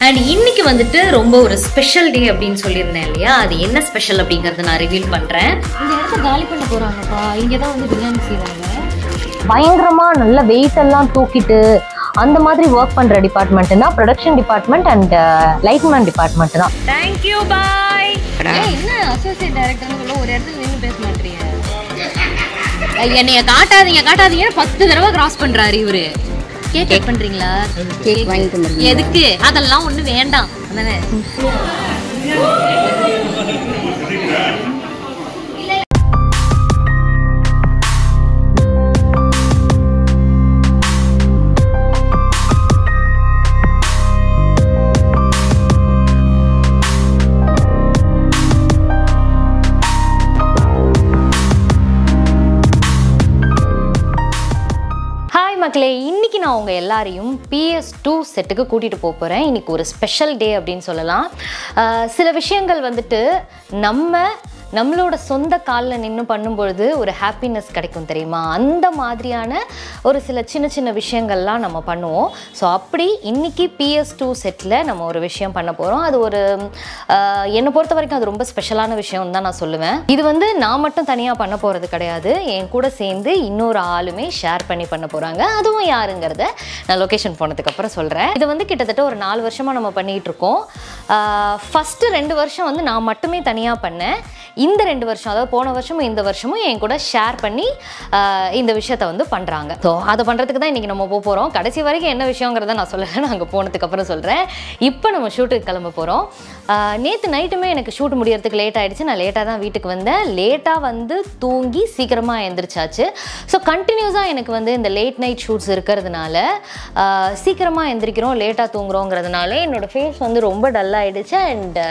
And இன்னைக்கு வந்துட்டு ரொம்ப ஒரு ஸ்பெஷல் டே அப்படின்னு சொல்லியிருந்தேன் இல்லையா, அது என்ன ஸ்பெஷல் அப்படிங்கறத நான் ரிவீல் பண்றேன். இந்த இடத்த காலி பண்ண போறாங்கப்பா. இங்கதான் வந்து பிரியாணி செய்வாங்க. பயங்கரமா நல்ல வெயிட் எல்லாம் தூக்கிட்டு அந்த மாதிரி ஒர்க் பண்ற டிபார்ட்மெண்ட்னா production department and lightman department தான். Thank you bye. என்ன அசோசியேட் டைரக்டர்னு சொல்ல ஒரு இடத்துல நின்று பேச மாட்டீங்க? என்னைய காட்டாதீங்க 10 தடவை கிராஸ் பண்றாரு இவரு. கேக் பண்றீங்களா? கேக் வாங்கிட்டு வந்துருங்க. எதுக்கு? அதெல்லாம் ஒண்ணு வேண்டாம். அதானே. மக்களே, இன்னைக்கு நான் உங்க எல்லாரையும் PS2 செட்டுக்கு கூட்டிட்டு போறேன். இன்னைக்கு ஒரு ஸ்பெஷல் டே அப்படின்னு சொல்லலாம். சில விஷயங்கள் வந்துட்டு நம்மளோட சொந்த காலில் நின்று பண்ணும்பொழுது ஒரு ஹாப்பினஸ் கிடைக்கும் தெரியுமா? அந்த மாதிரியான ஒரு சில சின்ன சின்ன விஷயங்கள்லாம் நம்ம பண்ணுவோம். ஸோ அப்படி இன்னைக்கு PS2 செட்டில் நம்ம ஒரு விஷயம் பண்ண போகிறோம். அது ஒரு என்னை பொறுத்த வரைக்கும் அது ரொம்ப ஸ்பெஷலான விஷயம் தான் நான் சொல்லுவேன். இது வந்து நான் மட்டும் தனியாக பண்ண போகிறது கிடையாது. என் கூட சேர்ந்து இன்னொரு ஆளுமே ஷேர் பண்ணி பண்ண போகிறாங்க. அதுவும் யாருங்கிறத நான் லொக்கேஷன் போனதுக்கப்புறம் சொல்கிறேன். இது வந்து கிட்டத்தட்ட ஒரு 4 வருஷமாக நம்ம பண்ணிகிட்டு இருக்கோம். ஃபஸ்ட்டு 2 வருஷம் வந்து நான் மட்டுமே தனியாக பண்ணேன். இந்த 2 வருஷம், அதாவது போன வருஷமும் இந்த வருஷமும் என் கூட ஷேர் பண்ணி இந்த விஷயத்தை வந்து பண்ணுறாங்க. ஸோ அதை பண்ணுறதுக்கு தான் இன்றைக்கி நம்ம போகிறோம். கடைசி வரைக்கும் என்ன விஷயங்கிறத நான் சொல்லலை, நான் அங்கே போனதுக்கப்புறம் சொல்கிறேன். இப்போ நம்ம ஷூட்டுக்கு கிளம்ப போகிறோம். நேற்று நைட்டுமே எனக்கு ஷூட் முடியறதுக்கு லேட் ஆகிடுச்சு. நான் லேட்டாக தான் வீட்டுக்கு வந்தேன். லேட்டாக வந்து தூங்கி சீக்கிரமாக எழுந்திரிச்சாச்சு. ஸோ கண்டினியூஸாக எனக்கு வந்து இந்த லேட் நைட் ஷூட்ஸ் இருக்கிறதுனால சீக்கிரமாக எழுந்திரிக்கிறோம், லேட்டாக தூங்குறோங்கிறதுனால என்னோடய ஃபேஸ் வந்து ரொம்ப டல் ஆகிடுச்சு. அண்ட்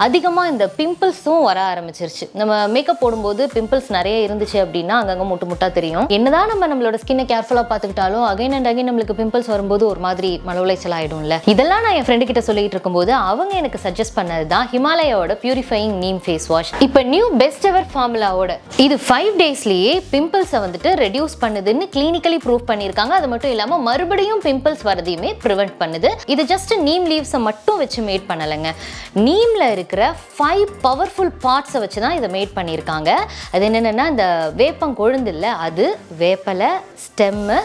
அதிகமாக இந்த பிம்பிள்ஸும் வர ஆரம்பிச்சிருச்சு. நம்ம மேக்கப் போடும்போது பிம்பிள்ஸ் நிறைய இருந்துச்சு அப்படின்னா அங்கங்கே முட்டாக தெரியும். என்னதான் நம்மளோட ஸ்கின்னை கேர்ஃபுல்லாக பார்த்துக்கிட்டாலும் அகைன் அண்ட் அகைன் நம்மளுக்கு பிம்பிள்ஸ் வரும்போது ஒரு மாதிரி மன உளைச்சல் ஆகிடும்ல. இதெல்லாம் நான் என் ஃப்ரெண்டு கிட்ட சொல்லிட்டு இருக்கும்போது அவங்க எனக்கு சஜஸ்ட் பண்ணது தான் ஹிமாலயாவோட பியூரிஃபையிங் நீம் ஃபேஸ் வாஷ். இப்போ நியூ பெஸ்ட் எவர் ஃபார்முலாவோட இது 5 டேஸ்லேயே பிம்பிள்ஸை வந்துட்டு ரெடியூஸ் பண்ணுதுன்னு கிளினிக்கலி ப்ரூவ் பண்ணியிருக்காங்க. அது மட்டும் இல்லாமல் மறுபடியும் பிம்பிள்ஸ் வரதையுமே ப்ரிவென்ட் பண்ணுது. இது ஜஸ்ட் நீம் லீவ்ஸை மட்டும் வச்சு மேட் பண்ணலைங்க. நீம்ல இருக்கிற 5 பவர்ஃபுல் பார்ட்ஸை வச்சு தான் இதை மேட் பண்ணியிருக்காங்க. அது என்னென்னா, இந்த வேப்பங்கொழுந்து இல்லை, அது வேப்பலை, ஸ்டெம்மு,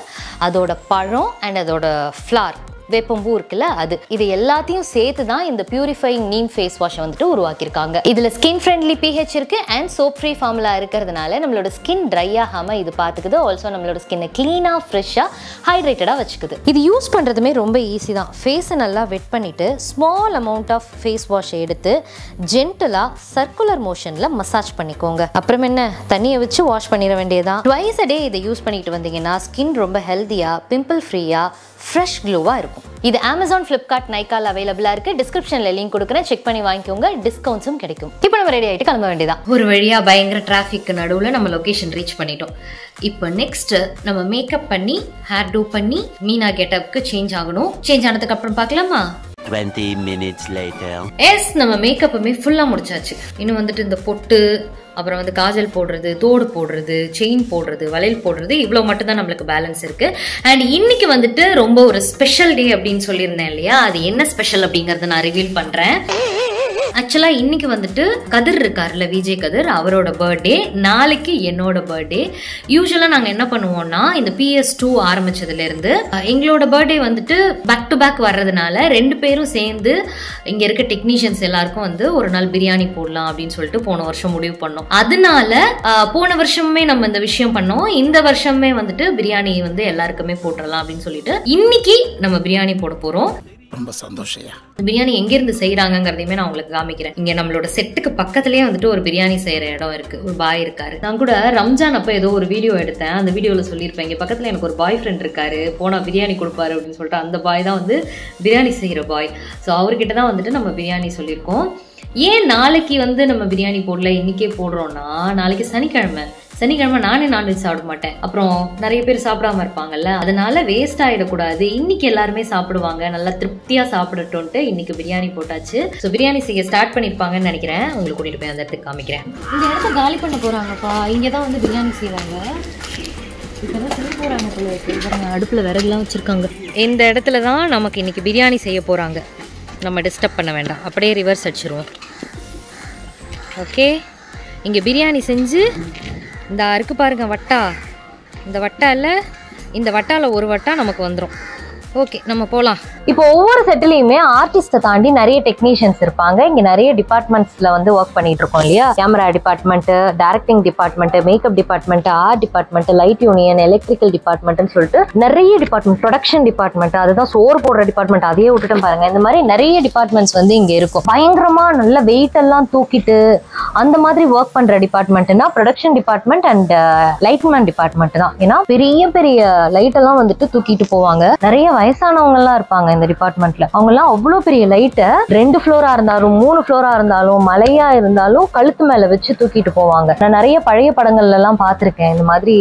அதோட பழம் அண்ட் அதோட ஃப்ளார், வேப்பம்பூ இருக்குல்ல, அது இது எல்லாத்தையும் சேர்த்து தான் இந்த பியூரிஃபையிங் நீம் ஃபேஸ் வாஷை வந்துட்டு உருவாக்கியிருக்காங்க. இதில் ஸ்கின் ஃப்ரெண்ட்லி pH இருக்கு அண்ட் சோப் ஃப்ரீ ஃபார்முலா இருக்கிறதுனால நம்மளோட ஸ்கின் ட்ரை ஆகாமல் இது பார்த்துக்குது. ஆல்சோ நம்மளோட ஸ்கின்னை க்ளீனாக ஃப்ரெஷ்ஷாக ஹைட்ரேட்டடாக வச்சுக்குது. இது யூஸ் பண்ணுறதுமே ரொம்ப ஈஸி தான். ஃபேஸை நல்லா வெட் பண்ணிவிட்டு ஸ்மால் அமௌண்ட் ஆஃப் ஃபேஸ் வாஷை எடுத்து ஜென்டலாக சர்க்குலர் மோஷனில் மசாஜ் பண்ணிக்கோங்க. அப்புறம் என்ன, தண்ணியை வச்சு வாஷ் பண்ணிட வேண்டியதான். ட்வைஸ் அ டே இதை யூஸ் பண்ணிட்டு வந்தீங்கன்னா ஸ்கின் ரொம்ப ஹெல்த்தியாக, பிம்பிள் ஃப்ரீயாக, ஃப்ரெஷ் க்ளோவாக இருக்கும். இது Amazon, Flipkart, Nykaa அவைலபிளாக இருக்குது. டிஸ்கிரிப்ஷனில் லிங்க் கொடுக்குறேன், செக் பண்ணி வாங்கிக்கோங்க. டிஸ்கவுண்ட்ஸும் கிடைக்கும். இப்போ நம்ம ரெடி ஆகிட்டு கிளம்ப வேண்டியதான். ஒரு வழியாக பயங்கர டிராஃபிக் நடுவில் நம்ம லொக்கேஷன் ரீச் பண்ணிட்டோம். இப்போ நெக்ஸ்ட் நம்ம மேக்கப் பண்ணி ஹேர் டூ பண்ணி மீனா கெட்டப்க்கு சேஞ்ச் ஆகணும். சேஞ்ச் ஆனதுக்கு அப்புறம் பார்க்கலாமா? 20 minutes later. எஸ், நம்ம மேக்கப்புமே ஃபுல்லாக முடிச்சாச்சு. இன்னும் வந்துட்டு இந்த பொட்டு, அப்புறம் வந்து காஜல் போடுறது, தோடு போடுறது, செயின் போடுறது, வளையல் போடுறது, இவ்வளோ மட்டும் தான் நம்மளுக்கு பேலன்ஸ் இருக்கு. அண்ட் இன்னைக்கு வந்துட்டு ரொம்ப ஒரு ஸ்பெஷல் டே அப்படின்னு சொல்லியிருந்தேன் இல்லையா, அது என்ன ஸ்பெஷல் அப்படிங்கறத நான் ரிவீல் பண்றேன். ஆக்சுவலா இன்னைக்கு வந்துட்டு கதிர் இருக்காருல்ல, விஜய் கதிர், அவரோட பர்த்டே. நாளைக்கு என்னோட பர்த்டே. யூஸ்வலா நாங்க என்ன பண்ணுவோம்னா, இந்த PS2 ஆரம்பிச்சதுல இருந்து எங்களோட பர்த்டே வந்துட்டு பேக் டு பேக் வர்றதுனால 2 பேரும் சேர்ந்து இங்க இருக்க டெக்னீஷியன்ஸ் எல்லாருக்கும் வந்து ஒரு நாள் பிரியாணி போடலாம் அப்படின்னு சொல்லிட்டு போன வருஷம் முடிவு பண்ணோம். அதனால போன வருஷமே நம்ம இந்த விஷயம் பண்ணோம். இந்த வருஷமே வந்துட்டு பிரியாணி வந்து எல்லாருக்குமே போட்டுடலாம் அப்படின்னு சொல்லிட்டு இன்னைக்கு நம்ம பிரியாணி போட போறோம். ரொம்ப சந்தோஷம். பிரியாணி எங்க இருந்து செய்யறாங்கிறதையுமே நான் உங்களுக்கு காமிக்கிறேன். இங்க நம்மளோட செட்டுக்கு பக்கத்துலயே வந்துட்டு ஒரு பிரியாணி செய்யற இடம் இருக்கு. ஒரு பாய் இருக்காரு. நான் கூட ரம்ஜான் அப்ப ஏதோ ஒரு வீடியோ எடுத்தேன். அந்த வீடியோல சொல்லியிருப்பேன், இங்க பக்கத்துல எனக்கு ஒரு பாய் ஃப்ரெண்ட் இருக்காரு, போனா பிரியாணி கொடுப்பாரு அப்படின்னு சொல்லிட்டு. அந்த பாய் தான் வந்து பிரியாணி செய்யற பாய். ஸோ அவர்கிட்ட தான் வந்துட்டு நம்ம பிரியாணி சொல்லியிருக்கோம். ஏன் நாளைக்கு வந்து நம்ம பிரியாணி போடல, இன்னைக்கே போடுறோம்னா, நாளைக்கு சனிக்கிழமை நானே நான்வெஜ் சாப்பிட மாட்டேன். அப்புறம் நிறைய பேர் சாப்பிடாம இருப்பாங்கல்ல, அதனால வேஸ்ட் ஆயிடக்கூடாது. இன்னைக்கு எல்லாருமே சாப்பிடுவாங்க, நல்லா திருப்தியா சாப்பிடட்டும்ட்டு இன்னைக்கு பிரியாணி போட்டாச்சு. ஸோ பிரியாணி செய்ய ஸ்டார்ட் பண்ணிருப்பாங்கன்னு நினைக்கிறேன். உங்களுக்கு கூட்டிட்டு போய் அந்த இடத்துக்கு காமிக்கிறேன். இந்த இடத்த காலி பண்ண போறாங்கப்பா. இங்கதான் வந்து பிரியாணி செய்வாங்க. இப்பதான் செய்ய போறாங்க போல இருக்கு. அடுப்புல விறகுலாம் வச்சிருக்காங்க. இந்த இடத்துல தான் நமக்கு இன்னைக்கு பிரியாணி செய்ய போறாங்க. நம்ம டிஸ்டர்ப் பண்ண வேண்டாம், அப்படியே ரிவர்ஸ் அடிச்சிருவோம். ஓகே, இங்கே பிரியாணி செஞ்சு இந்த இருக்கு பாருங்க வட்டா, இந்த வட்டா இல்லை, இந்த வட்டாவில் ஒரு வட்டா நமக்கு வந்துடும். ஓகே, நம்ம போகலாம். இப்போ ஒவ்வொரு செட்டிலையுமே ஆர்டிஸ்ட்டை தாண்டி நிறைய டெக்னீஷியன்ஸ் இருப்பாங்க. இங்கே நிறைய டிபார்ட்மெண்ட்ஸில் வந்து ஒர்க் பண்ணிட்டு இருக்கோம் இல்லையா? Camera department, directing department, makeup department, art department, light union, electrical டிபார்ட்மெண்ட்னு சொல்லிட்டு நிறைய டிபார்ட்மெண்ட், ப்ரொடக்ஷன் டிபார்ட்மெண்ட், அதுதான் சோறு போடுற டிபார்ட்மெண்ட், அதையே விட்டுட்டு பாருங்க. இந்த மாதிரி நிறைய டிபார்ட்மெண்ட்ஸ் வந்து இங்கே இருக்கும். பயங்கரமா நல்ல வெயிட் எல்லாம் தூக்கிட்டு அந்த மாதிரி ஒர்க் பண்ற டிபார்ட்மெண்ட்னா production department and lightman department தான். ஏன்னா பெரிய பெரிய லைட் எல்லாம் வந்துட்டு தூக்கிட்டு போவாங்க. நிறைய வயசானவங்க எல்லாம் இருப்பாங்க இந்த டிபார்ட்மெண்ட்ல. அவங்க எல்லாம் அவ்வளவு பெரிய லைட்டை 2 ஃப்ளோரா இருந்தாலும் 3 ஃப்ளோரா இருந்தாலும் மலையா இருந்தாலும் கழுத்து மேல வச்சு தூக்கிட்டு போவாங்க. நான் நிறைய பழைய படங்கள்ல எல்லாம் பார்த்திருக்கேன். இந்த மாதிரி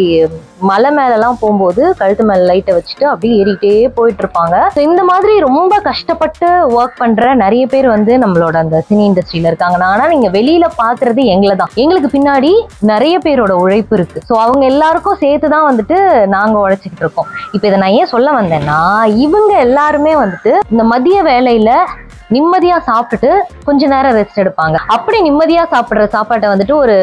மலை மேல எல்லாம் போகும்போது கழுத்து மேல லைட்டை வச்சுட்டு அப்படியே ஏறிட்டே போயிட்டு இருப்பாங்க. இந்த மாதிரி ரொம்ப கஷ்டப்பட்டு ஒர்க் பண்ற நிறைய பேர் வந்து நம்மளோட அந்த சினி இண்டஸ்ட்ரியில இருக்காங்க. ஆனா நீங்க வெளியில பாக்குறது எங்களை தான். எங்களுக்கு பின்னாடி நிறைய பேரோட உழைப்பு இருக்கு. ஸோ அவங்க எல்லாருக்கும் சேர்த்துதான் வந்துட்டு நாங்க உழைச்சிக்கிட்டு இருக்கோம். இப்ப இதை நான் ஏன் சொல்ல வந்தேன்னா, இவங்க எல்லாருமே வந்துட்டு இந்த மதிய வேலையில நிம்மதியா சாப்பிட்டுட்டு கொஞ்ச நேரம் ரெஸ்ட் எடுப்பாங்க. அப்படி நிம்மதியா சாப்பிடுற சாப்பாட்டை வந்துட்டு ஒரு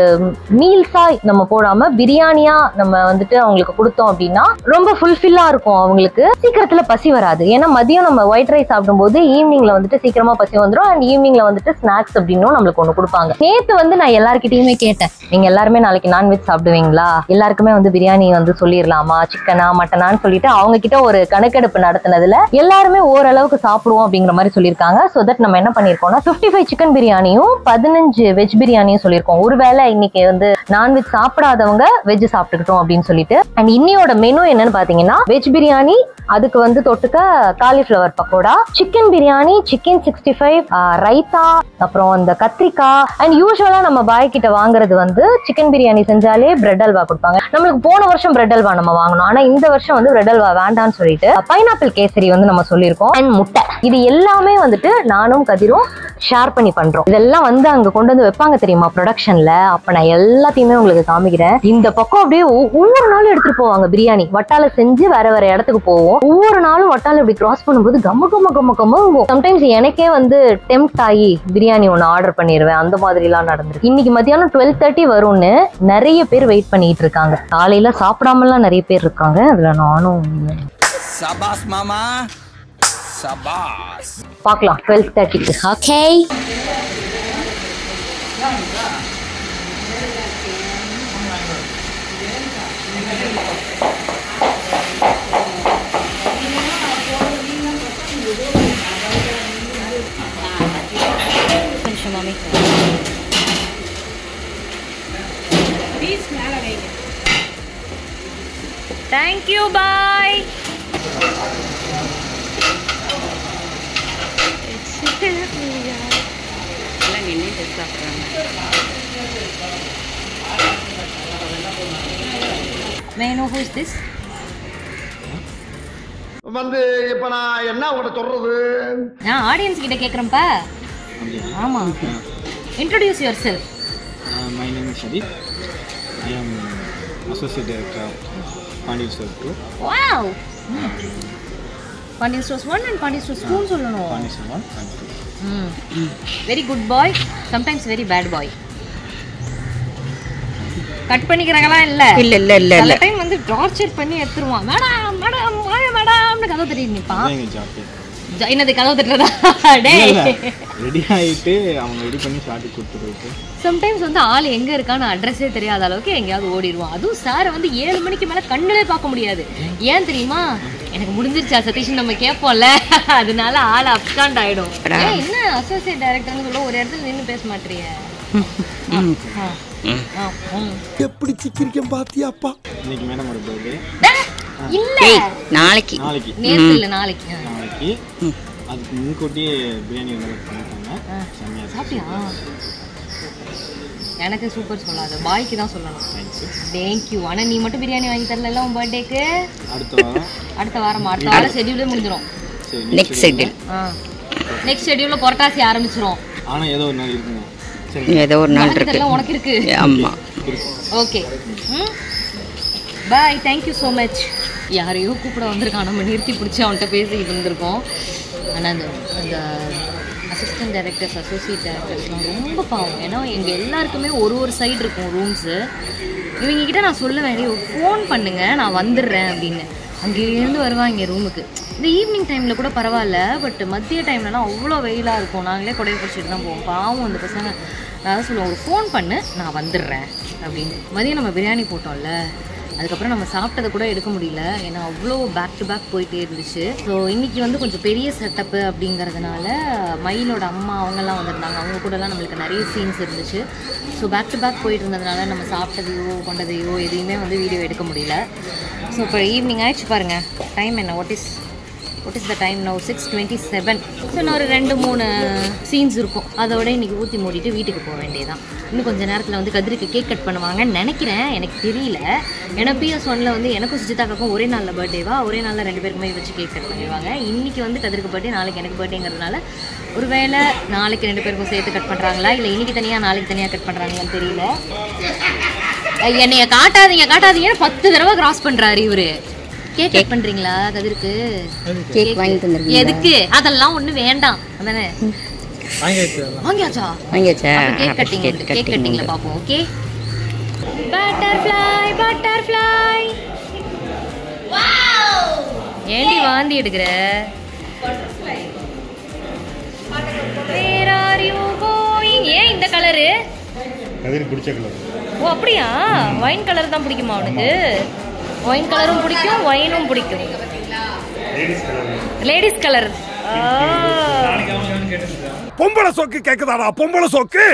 மீல்ஸா நம்ம போடாம பிரியாணியா நம்ம வந்துட்டு அவங்களுக்கு கொடுத்தோம் அப்படின்னா ரொம்ப ஃபுல்ஃபில்லா இருக்கும். அவங்களுக்கு சீக்கிரத்துல பசி வராது. ஏன்னா மதியம் நம்ம ஒயிட் ரைஸ் சாப்பிடும்போது ஈவினிங்ல வந்துட்டு சீக்கிரமா பசி வந்துடும். அண்ட் ஈவினிங்ல வந்துட்டு ஸ்நாக்ஸ் அப்படின்னு நம்மளுக்கு ஒண்ணு கொடுப்பாங்க. நேத்து வந்து நான் எல்லார்கிட்டயுமே கேட்டேன், நீங்க எல்லாருமே நாளைக்கு நான்வெஜ் சாப்பிடுவீங்களா, எல்லாருக்குமே வந்து பிரியாணி வந்து சொல்லிடலாமா, சிக்கனா மட்டனான்னு சொல்லிட்டு அவங்க கிட்ட ஒரு கணக்கெடுப்பு நடத்தினதுல எல்லாருமே ஓரளவுக்கு சாப்பிடுவோம் அப்படிங்கிற மாதிரி சொல்லியிருக்காங்க. ஸோ தட் நம்ம என்ன பண்ணிருக்கோம்னா 55 சிக்கன் பிரியாணியும் 15 வெஜ் பிரியாணியும் சொல்லியிருக்கோம். ஒருவேளை இன்னைக்கு வந்து நான்வெஜ் சாப்பிடாதவங்க வெஜ் சாப்பிட்டுக்கிட்டோம் அப்படின்னு சொல்லிட்டு. அண்ட் இன்னையோட மெனு என்னன்னு பாத்தீங்கன்னா, வெஜ் பிரியாணி, அதுக்கு வந்து தொட்டுக்க cauliflower pakoda, chicken biryani, chicken 65, raita, அப்புறம் அந்த கத்திரிக்காய். அண்ட் யூஸ்வலா நம்ம பாய் கிட்ட வாங்குறது வந்து சிக்கன் பிரியாணி செஞ்சாலே பிரெட் அல்வா கொடுப்பாங்க. நம்மளுக்கு போன வருஷம் பிரெட் அல்வா நம்ம வாங்கணும். ஆனா இந்த வருஷம் வந்து பிரெட் அல்வா வேண்டாம்னு சொல்லிட்டு பைனாப்பிள் கேசரி வந்து நம்ம சொல்லியிருக்கோம். அண்ட் முட்டை. இது எல்லாமே வந்துட்டு நானும் கதிரும் ஷேர் பண்ணி பண்றோம். இதெல்லாம் வந்து அங்க கொண்டு வந்து வைப்பாங்க தெரியுமா ப்ரொடக்ஷன்ல. அப்ப நான் எல்லாத்தையுமே உங்களுக்கு காமிக்கிறேன். இந்த பக்கம் அப்படியே ஒவ்வொரு நாளும் எடுத்துட்டு போவாங்க பிரியாணி. வட்டால செஞ்சு வேற வேற இடத்துக்கு போவோம். ஒவ்வொரு நாளும் வட்டால இப்படி கிராஸ் பண்ணும்போது கம்ம கம்ம கம்ம கம்ம. சம்டைம்ஸ் எனக்கே வந்து டெம்ப்ட் ஆகி பிரியாணி ஒன்று ஆர்டர் பண்ணிடுவேன். அந்த மாதிரி எல்லாம் நடந்திருக்கு. இன்னைக்கு மத்தியானம் 12:30 வரும்னு நிறைய பேர் வெயிட் பண்ணிட்டு இருக்காங்க. காலையில சாப்பிடாமலாம் நிறைய பேர் இருக்காங்க. அதுல நானும். சபாஸ் மாமா, சபாஸ். பார்க்கலாம் 12:30க்கு. Okay. Thank you, bye. May I know who is this? வந்து இப்ப நான் என்ன உங்கள்கிட்ட சொல்றது? நான் ஆடியன்ஸ் கிட்ட கேக்குறேன்ப்பா. ஆமா. Introduce yourself. My name is Shadid. I am Associate Director of Pandian Stores 2. Wow. Pandian Stores 1 and Pandian Stores 2 சொல்லணும். Pandian Stores 1 and 2. Very good boy, sometimes very bad boy. Cut பண்ணிக்கறாங்களா இல்ல? இல்ல. அந்த time வந்து torture பண்ணி எடுத்துருவான். Madam madam மேடம்னு கதவு தட்டி நிப்பா. எங்க ஜாப். என்னது கதவு தட்டறதா? டேய். ரெடி ஆயிட்டு அவங்க ரெடி பண்ணி ஷாட் கொடுத்துட்டு. சம்டைம்ஸ் வந்து ஆள் எங்க இருக்கான்னு அட்ரஸே தெரியாத அளவுக்கு எங்கயாவது ஓடிடுவான். அதுவும் சார் வந்து 7 மணிக்கு மேல கண்ணிலே பார்க்க முடியாது. ஏன் தெரியுமா? எனக்கு முடிஞ்சிருச்சா சதீஷ் நம்ம கேட்போம்ல, அதனால ஆள் அப்ஸ்காண்ட் ஆயிடும். என்ன அசோசியேட் டைரக்டர்னு சொல்ல ஒரு இடத்துல நின்று பேச மாட்டீங்க? எப்படி சிக்கிரிக்கம் பாத்தியாப்பா? இன்னைக்கு மேடம் ஒரு பர்த்டே. இல்ல நாளைக்கு நேத்து இல்ல நாளைக்கு. அதுக்கு முன்கூட்டியே பிரியாணி பண்ணிட்டாங்க. செம்மையா சாப்பிட்டியா? எனக்கு சூப்பர் சொல்லாத, பாய்க்கு தான் சொல்லணும். தேங்க்யூ. ஆனா நீ மட்டும் பிரியாணி வாங்கி தரல உன் பர்த்டேக்கு. அடுத்த வாரம் ஷெட்யூலே முடிஞ்சிடும். Next schedule. நெக்ஸ்ட் ஷெட்யூல்ல புரட்டாசி ஆரம்பிச்சிரும். ஆனா ஏதோ ஒரு நாள் இருக்குங்க. ஏதோ ஒரு நாள் இருக்கு. உனக்கு இருக்கு. ஆமா. Okay. Bye. Thank you so much. யாரையோ கூப்பிட வந்திருக்கான். நம்ம நிறுத்தி பிடிச்சி அவன்கிட்ட பேசிக்கிட்டு இருந்திருக்கோம். ஆனால் அந்த அசிஸ்டன்ட் டைரக்டர்ஸ், அசோசியேட் டைரக்டர்ஸ்லாம் ரொம்ப பாவம். ஏன்னா எங்கள் எல்லாருக்குமே ஒரு சைடு இருக்கும் ரூம்ஸு. இவங்ககிட்ட நான் சொல்லுவேன், ஃபோன் பண்ணுங்கள் நான் வந்துடுறேன் அப்படின்னு. அங்கேருந்து வருவாங்க ரூமுக்கு. இந்த ஈவினிங் டைமில் கூட பரவாயில்ல, பட் மதிய டைம்லலாம் அவ்வளோ வெயிலாக இருக்கும். நாங்களே கொடையை பிடிச்சிட்டு தான் போவோம். பாவம் அந்த பசங்க. நான் சொல்லுவோம், ஒரு ஃபோன் பண்ணு நான் வந்துடுறேன் அப்படின்னு. மதியம் நம்ம பிரியாணி போட்டோம்ல, அதுக்கப்புறம் நம்ம சாப்பிட்டதை கூட எடுக்க முடியல, ஏன்னா அவ்வளோ பேக் டு பேக் போயிட்டே இருந்துச்சு. ஸோ இன்றைக்கி வந்து கொஞ்சம் பெரிய செட்டப்பு அப்படிங்கிறதுனால மயிலோட அம்மா அவங்கெல்லாம் வந்திருந்தாங்க. அவங்க கூடலாம் நம்மளுக்கு நிறைய சீன்ஸ் இருந்துச்சு. ஸோ பேக் டு பேக் போயிட்டு இருந்ததுனால நம்ம சாப்பிட்டதையோ கொண்டதையோ எதையுமே வந்து வீடியோ எடுக்க முடியல. ஸோ இப்போ ஈவினிங் ஆயிடுச்சு பாருங்கள். டைம் என்ன, what is the time now? 6:27. So நான் ஒரு 2-3 சீன்ஸ் இருக்கும். அதோட இன்றைக்கி ஊற்றி மூடிட்டு வீட்டுக்கு போக வேண்டியதான். இன்னும் கொஞ்சம் நேரத்தில் வந்து கதிருக்கு கேக் கட் பண்ணுவாங்கன்னு நினைக்கிறேன், எனக்கு தெரியல. ஏன்னா PS1 வந்து எனக்கும் சுஜிதாக்காக்கும் ஒரே நாளில் பர்த்டேவா, ஒரே நாளில் 2 பேருக்குமே வச்சு கேக் கட் பண்ணிடுவாங்க. இன்றைக்கி வந்து கதிருக்கு பர்த்டே, நாளைக்கு எனக்கு பர்த்டேங்கிறதுனால ஒரு வேளை நாளைக்கு 2 பேருக்கும் சேர்த்து கட் பண்ணுறாங்களா இல்லை இன்றைக்கி தனியாக நாளைக்கு தனியாக கட் பண்ணுறாங்களான்னு தெரியல. என்னைய காட்டாதீங்கன்னு 10 தடவை கிராஸ் பண்ணுறாரு இவர். கேக் கட் பண்ணுறீங்களா கதிருக்கு? கேக் வாங்கி தந்துருக்கீங்க. எதுக்கு? அதெல்லாம் ஒன்றும் வேண்டாம். அதானே வாங்கியாச்சா? கேக் கட்டிங்ல பார்ப்போம். ஓகே. பட்டர்ஃப்ளை ஏண்டி வாந்தி எடுக்கிற? Where are you going? ஏன் இந்த கலரு? கதிருக்கு பிடிச்ச கலர். ஓ அப்படியா? ஒயின் கலர் தான் பிடிக்குமா உனக்கு? ஒயின் கலரும் பிடிக்கும், ஒயினும் பிடிக்கும். Ladies colour. பொம்பளை சோக்கு கேக்குதாடா? பொம்பளை சோக்கு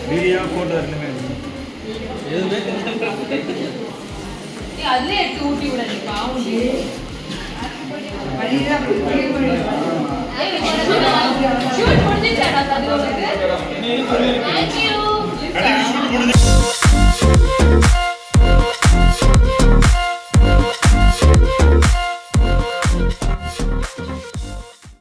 வீடியோ போட்டோ ரெண்டுமே அதுல எடுத்து ஊட்டி விடாதீங்க பாவம். ஷூட் முடிஞ்சிச்சா? Thank you.